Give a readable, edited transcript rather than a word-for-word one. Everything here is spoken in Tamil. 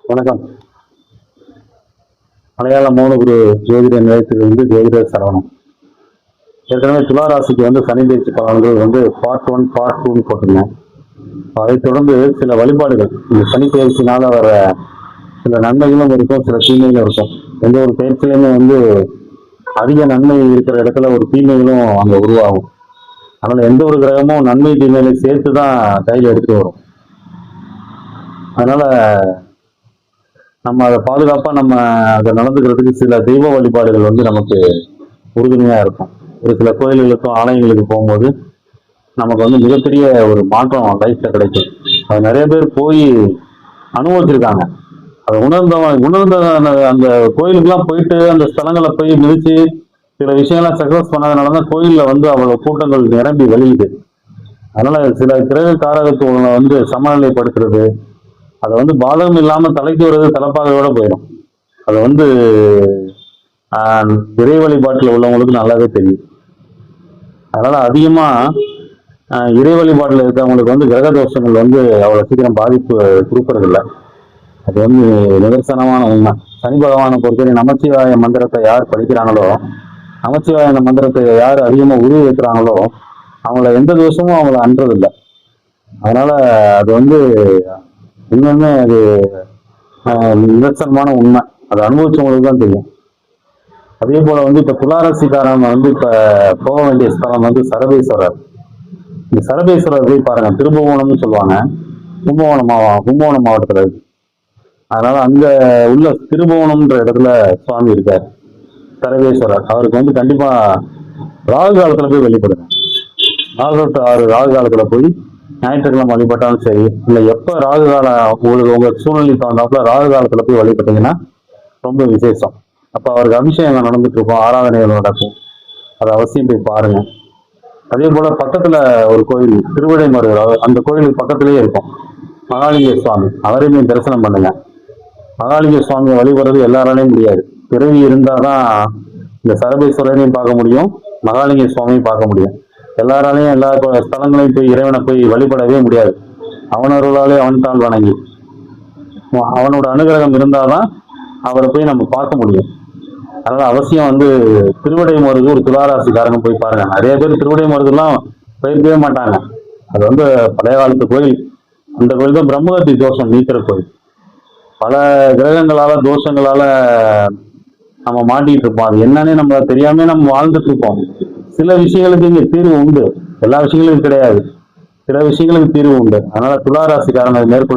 வணக்கம். மலையாள மௌனகுரு ஜோதிட நிலையத்திலிருந்து ஜோதிடர் சரவணன். ஏற்கனவே துளாராசிக்கு சனி பயிற்சி பலன்கள் பார்ட் 1 பார்ட் 2 போட்டிருந்தேன். அதைத் தொடர்ந்து சில வழிபாடுகள், இந்த சனி பயிற்சினால வர சில நன்மைகளும் இருக்கும், சில தீமைகளும் இருக்கும். எந்த ஒரு பயிற்சியிலுமே அதிக நன்மை இருக்கிற இடத்துல ஒரு தீமைகளும் அங்க உருவாகும். அதனால எந்த ஒரு கிரகமும் நன்மை தீமைகளை சேர்த்து தான் கையில் எடுத்துட்டு வரும். அதனால நம்ம அதை பாதுகாப்பா அதை நடந்துக்கிறதுக்கு சில தெய்வ வழிபாடுகள் நமக்கு உறுதுணையா இருக்கும். ஒரு சில கோயில்களுக்கும் ஆலயங்களுக்கு போகும்போது நமக்கு மிகப்பெரிய ஒரு மாற்றம் லைஃப்ல கிடைக்கும். அது நிறைய பேர் போய் அனுபவிச்சிருக்காங்க. அதை உணர்ந்த அந்த கோயிலுக்கெல்லாம் போயிட்டு அந்த ஸ்தலங்களை போய் மிதிச்சு சில விஷயங்கள்லாம் சக்சஸ் பண்ணாதனாலதான் கோயில்ல அவ்வளவு கூட்டங்கள் நிரம்பி வெளியுது. அதனால சில கிரக காரகத்துவங்களை சமநிலைப்படுத்துறது, அதை பாதகம் இல்லாம தலைக்கு வருது, தலைப்பாகையோட போயிடும். அது இறை வழிபாட்டில் உள்ளவங்களுக்கு நல்லாவே தெரியும். அதனால அதிகமா இறை வழிபாட்டில் இருக்கவங்களுக்கு கிரக தோஷங்கள் அவ்வளவு சீக்கிரம் பாதிப்பு கொடுக்கறதில்லை. அது நிதர்சனமான உண்மை. சனி பகவானை பொறுத்தவரை நமச்சிவாய மந்திரத்தை யார் படிக்கிறாங்களோ, நமச்சிவாய மந்திரத்தை யார் அதிகமா உருவி வைக்கிறாங்களோ அவங்கள எந்த தோஷமும் அவங்கள அன்றதில்லை. அதனால அது இன்னுமே அது நிதர்சனமான உண்மை. அதை அனுபவிச்சவங்களுக்கு தான் தெரியும். அதே போல இப்ப துளாராசிக்காரன் இப்ப போக வேண்டிய ஸ்தலம் சரபேஸ்வரர். இந்த சரபேஸ்வரர் போய் பாருங்க. திருபுவனம்னு சொல்லுவாங்க. கும்பகோணம் மாவட்டத்துல இருக்கு. அதனால அங்க உள்ள திருபுவனம்ன்ற இடத்துல சுவாமி இருக்காரு சரபேஸ்வரர். அவருக்கு கண்டிப்பா ராகு காலத்துல போய் வழிபடுங்க. 6 ராகு காலத்துல போய் ஞாயிற்றுக்கிழமை வழிபட்டாலும் சரி, இல்லை எப்ப ராகு காலம் உங்களுக்கு உங்க சூழ்நிலை தகுந்தாப்புல ராகு காலத்துல போய் வழிபட்டீங்கன்னா ரொம்ப விசேஷம். அப்ப அவருக்கு அபிஷேகம் நடந்துட்டு இருக்கும், ஆராதனைகள் நடக்கும். அதை அவசியம் போய் பாருங்க. அதே போல பக்கத்துல ஒரு கோயில் திருவிடைமருதூர், அந்த கோயிலுக்கு பக்கத்திலேயே இருக்கும் மகாலிங்க சுவாமி. அவரையுமே தரிசனம் பண்ணுங்க. மகாலிங்க சுவாமியை வழிபடுறது எல்லாராலையும் முடியாது. பிறவி இருந்தாதான் இந்த சரபேஸ்வரரையும் பார்க்க முடியும், மகாலிங்க சுவாமியும் பார்க்க முடியும். எல்லாராலையும் எல்லா ஸ்தலங்களையும் போய் இறைவனை போய் வழிபடவே முடியாது. அவனருளாலே அவன்தான் வணங்கி, அவனோட அனுகிரகம் இருந்தாதான் அவரை போய் நம்ம பார்க்க முடியும். அதனால அவசியம் திருவிடைமருதூர் துளாராசிக்காரங்க போய் பாருங்க. நிறைய பேர் திருவிடைமருதூர்லாம் போயிருக்கவே மாட்டாங்க. அது பழைய காலத்து கோயில். அந்த கோயில் தான் பிரம்மகத்தி தோஷம் நீக்கிற கோயில். பல கிரகங்களால தோஷங்களால நம்ம மாட்டிட்டு இருப்போம். அது என்னன்னே நம்ம தெரியாம நம்ம வாழ்ந்துட்டு இருப்போம். சில விஷயங்களுக்கு இங்க தீர்வு உண்டு, எல்லா விஷயங்களுக்கும் கிடையாது. சில விஷயங்களுக்கு தீர்வு உண்டு. அதனால துளாராசிக்காரங்க மேற்கொள்ள